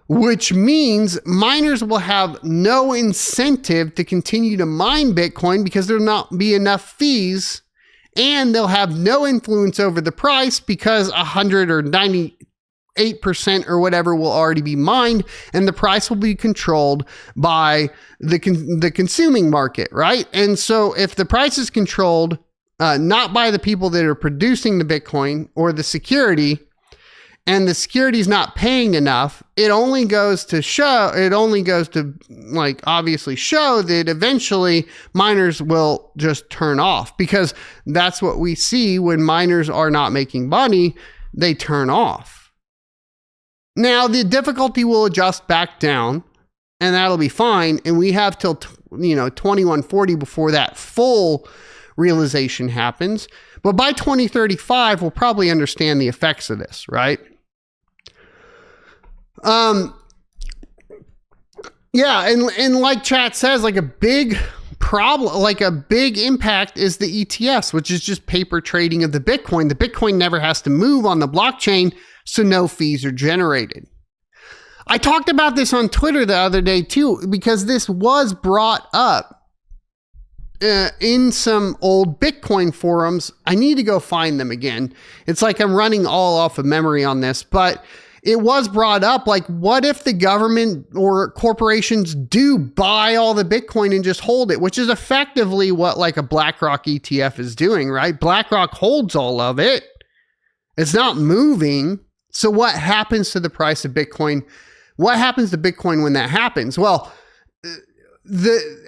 which means miners will have no incentive to continue to mine Bitcoin because there'll not be enough fees, and they'll have no influence over the price because 100 or 98% or whatever will already be mined, and the price will be controlled by the consuming market, right? And so if the price is controlled not by the people that are producing the Bitcoin or the security, and the security is not paying enough, it only goes to like obviously show that eventually miners will just turn off, because that's what we see when miners are not making money, they turn off. Now the difficulty will adjust back down, and that'll be fine. And we have till 2140 before that full realization happens. But by 2035, we'll probably understand the effects of this, right? Yeah, and like chat says, like a big problem, like a big impact is the ETFs, which is just paper trading of the Bitcoin. The Bitcoin never has to move on the blockchain, so no fees are generated. I talked about this on Twitter the other day too, because this was brought up in some old Bitcoin forums. I need to go find them again. It's like I'm running all off of memory on this, but it was brought up, like, what if the government or corporations do buy all the Bitcoin and just hold it, which is effectively what like a BlackRock ETF is doing, right? BlackRock holds all of it. It's not moving. So what happens to the price of Bitcoin? What happens to Bitcoin when that happens? Well,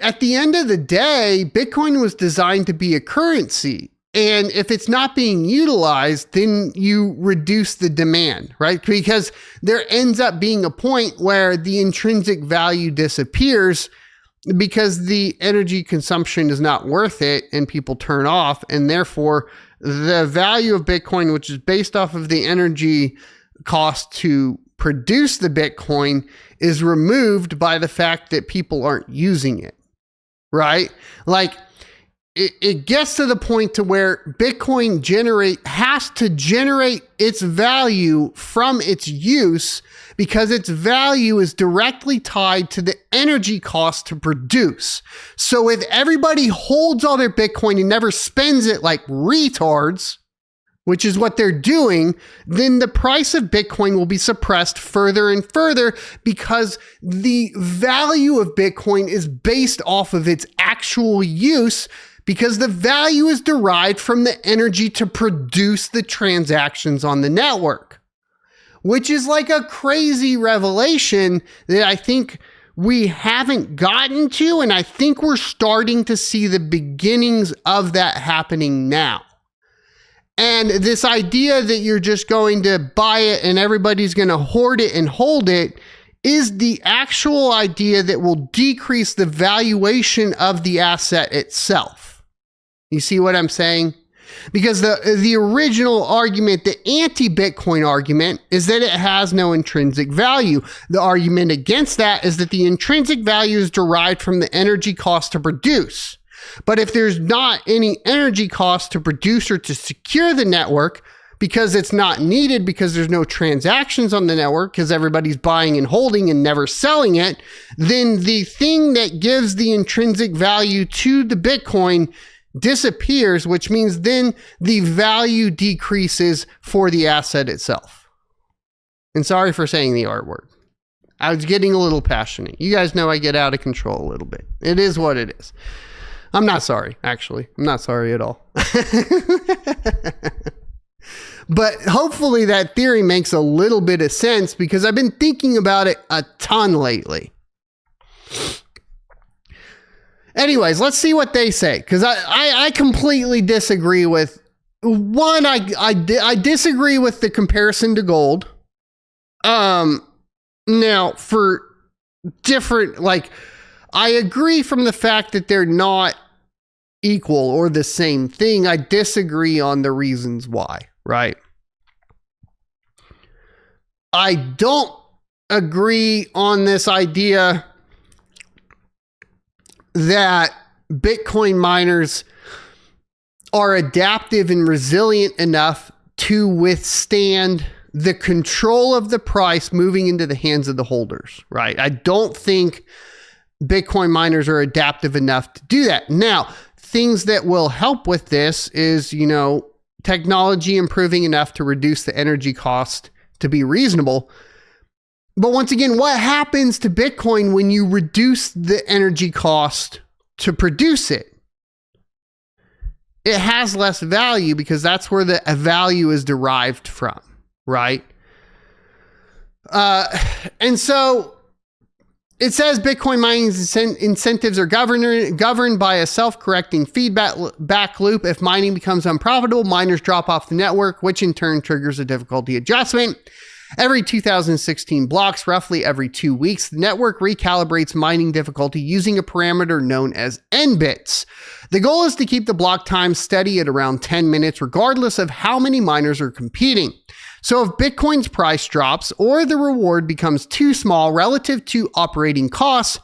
at the end of the day, Bitcoin was designed to be a currency. And if it's not being utilized, then you reduce the demand, right? Because there ends up being a point where the intrinsic value disappears because the energy consumption is not worth it and people turn off. And therefore, the value of Bitcoin, which is based off of the energy cost to produce the Bitcoin, is removed by the fact that people aren't using it, right? Like, it gets to the point to where Bitcoin has to generate its value from its use, because its value is directly tied to the energy cost to produce. So if everybody holds all their Bitcoin and never spends it like retards, which is what they're doing, then the price of Bitcoin will be suppressed further and further, because the value of Bitcoin is based off of its actual use, because the value is derived from the energy to produce the transactions on the network, which is like a crazy revelation that I think we haven't gotten to, and I think we're starting to see the beginnings of that happening now. And this idea that you're just going to buy it and everybody's going to hoard it and hold it is the actual idea that will decrease the valuation of the asset itself. You see what I'm saying? Because the original argument, the anti-Bitcoin argument, is that it has no intrinsic value. The argument against that is that the intrinsic value is derived from the energy cost to produce. But if there's not any energy cost to produce or to secure the network, because it's not needed, because there's no transactions on the network, because everybody's buying and holding and never selling it, then the thing that gives the intrinsic value to the Bitcoin disappears, which means then the value decreases for the asset itself. And sorry for saying the R word. I was getting a little passionate. You guys know I get out of control a little bit. It is what it is. I'm not sorry, actually. I'm not sorry at all. But hopefully that theory makes a little bit of sense, because I've been thinking about it a ton lately. Anyways, let's see what they say, because I completely disagree with one. I disagree with the comparison to gold. Now for different, like, I agree from the fact that they're not equal or the same thing. I disagree on the reasons why, right? I don't agree on this idea that Bitcoin miners are adaptive and resilient enough to withstand the control of the price moving into the hands of the holders, right? I don't think Bitcoin miners are adaptive enough to do that. Now, things that will help with this is, technology improving enough to reduce the energy cost to be reasonable. But once again, what happens to Bitcoin when you reduce the energy cost to produce it? It has less value because that's where the value is derived from, right? And so it says Bitcoin mining incentives are governed by a self-correcting feedback loop. If mining becomes unprofitable, miners drop off the network, which in turn triggers a difficulty adjustment. Every 2016 blocks, roughly every 2 weeks, the network recalibrates mining difficulty using a parameter known as N bits. The goal is to keep the block time steady at around 10 minutes, regardless of how many miners are competing. So if Bitcoin's price drops or the reward becomes too small relative to operating costs,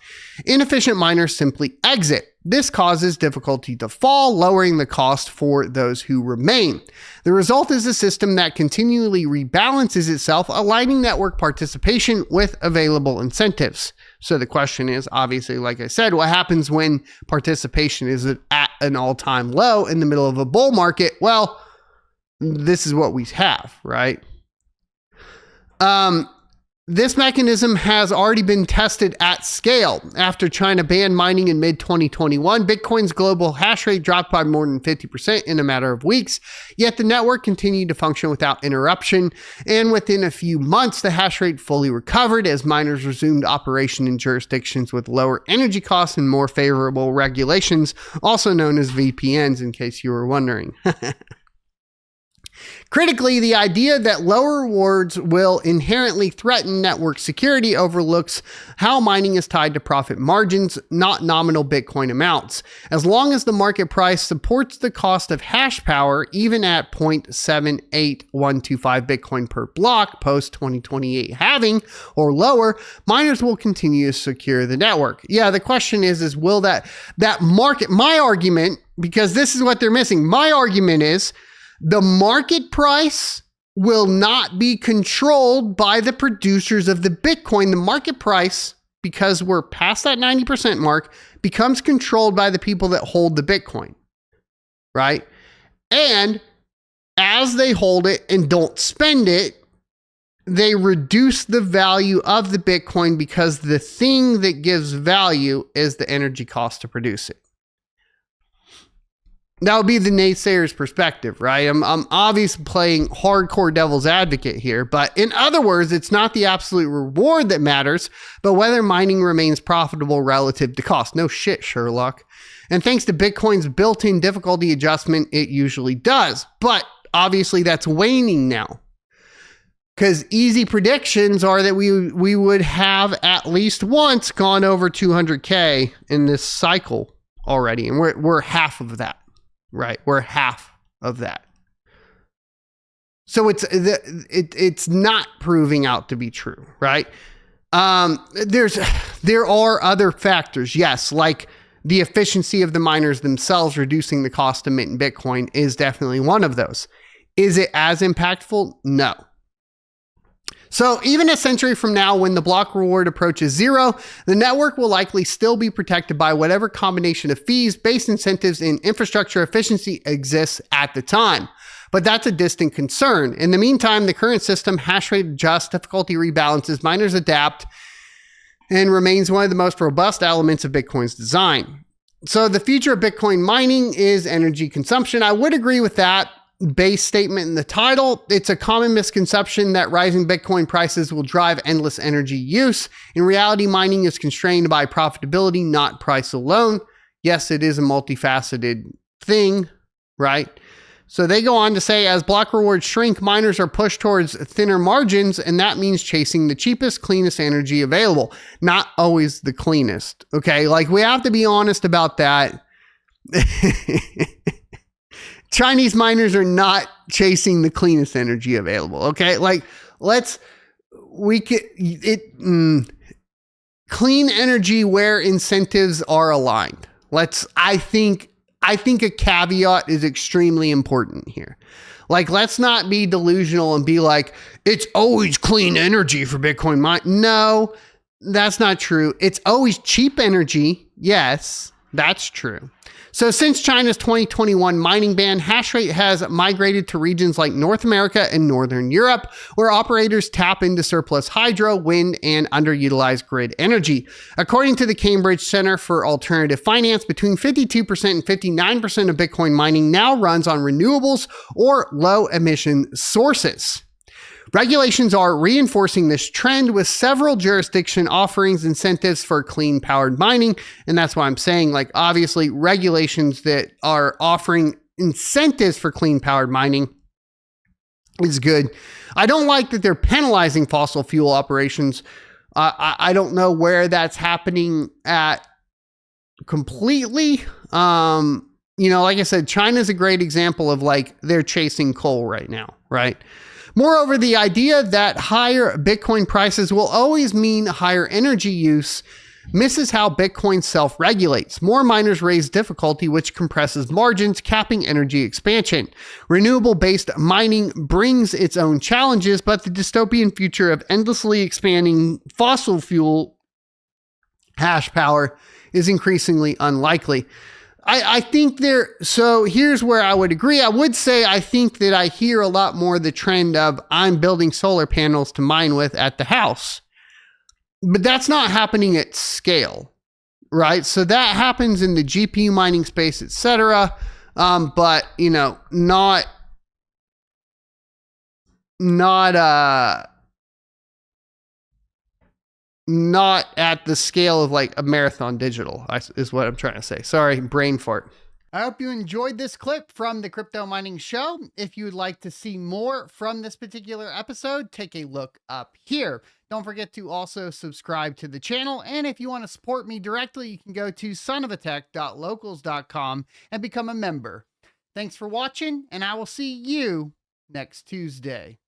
inefficient miners simply exit. This causes difficulty to fall, lowering the cost for those who remain. The result is a system that continually rebalances itself, aligning network participation with available incentives. So the question is, obviously, like I said, what happens when participation is at an all-time low in the middle of a bull market? Well, this is what we have, right? This mechanism has already been tested at scale. After China banned mining in mid-2021, Bitcoin's global hash rate dropped by more than 50% in a matter of weeks, yet the network continued to function without interruption, and within a few months, the hash rate fully recovered as miners resumed operation in jurisdictions with lower energy costs and more favorable regulations, also known as VPNs, in case you were wondering. Critically, the idea that lower rewards will inherently threaten network security overlooks how mining is tied to profit margins, not nominal Bitcoin amounts. As long as the market price supports the cost of hash power, even at 0.78125 Bitcoin per block post 2028 halving or lower, miners will continue to secure the network. Yeah, the question is will that market, my argument, because this is what they're missing, my argument is, the market price will not be controlled by the producers of the Bitcoin. The market price, because we're past that 90% mark, becomes controlled by the people that hold the Bitcoin, right? And as they hold it and don't spend it, they reduce the value of the Bitcoin because the thing that gives value is the energy cost to produce it. That would be the naysayer's perspective, right? I'm obviously playing hardcore devil's advocate here, but in other words, it's not the absolute reward that matters, but whether mining remains profitable relative to cost. No shit, Sherlock. And thanks to Bitcoin's built-in difficulty adjustment, it usually does. But obviously that's waning now, because easy predictions are that we would have at least once gone over 200K in this cycle already, and we're half of that. Right, we're half of that. So it's not proving out to be true, right? There are other factors, yes, like the efficiency of the miners themselves, reducing the cost to mint Bitcoin is definitely one of those. Is it as impactful? No. So even a century from now, when the block reward approaches zero, the network will likely still be protected by whatever combination of fees, base incentives, and infrastructure efficiency exists at the time. But that's a distant concern. In the meantime, the current system, hash rate adjusts, difficulty rebalances, miners adapt, and remains one of the most robust elements of Bitcoin's design. So the future of Bitcoin mining is energy consumption. I would agree with that base statement in the title. It's a common misconception that rising Bitcoin prices will drive endless energy use. In reality, mining is constrained by profitability, not price alone. Yes, it is a multifaceted thing, right? So they go on to say, as block rewards shrink, miners are pushed towards thinner margins, and that means chasing the cheapest, cleanest energy available. Not always the cleanest, okay? Like, we have to be honest about that. Chinese miners are not chasing the cleanest energy available. Okay. Like clean energy where incentives are aligned. I think a caveat is extremely important here. Like, let's not be delusional and be like, it's always clean energy for Bitcoin mine. No, that's not true. It's always cheap energy. Yes, that's true. So since China's 2021 mining ban, hash rate has migrated to regions like North America and Northern Europe, where operators tap into surplus hydro, wind, and underutilized grid energy. According to the Cambridge Center for Alternative Finance, between 52% and 59% of Bitcoin mining now runs on renewables or low emission sources. Regulations are reinforcing this trend, with several jurisdiction offerings incentives for clean powered mining. And that's why I'm saying, like, obviously regulations that are offering incentives for clean powered mining is good. I don't like that they're penalizing fossil fuel operations. I don't know where that's happening at completely. Like I said, China's a great example of, like, they're chasing coal right now, right? Moreover, the idea that higher Bitcoin prices will always mean higher energy use misses how Bitcoin self-regulates. More miners raise difficulty, which compresses margins, capping energy expansion. Renewable-based mining brings its own challenges, but the dystopian future of endlessly expanding fossil fuel hash power is increasingly unlikely. I think so here's where I would agree. I would say I think that I hear a lot more the trend of I'm building solar panels to mine with at the house. But that's not happening at scale, right? So that happens in the GPU mining space, etc. But, not at the scale of, like, a Marathon Digital, is what I'm trying to say. Sorry, brain fart. I hope you enjoyed this clip from the Crypto Mining Show. If you would like to see more from this particular episode, take a look up here. Don't forget to also subscribe to the channel. And if you want to support me directly, you can go to sonofatech.locals.com and become a member. Thanks for watching, and I will see you next Tuesday.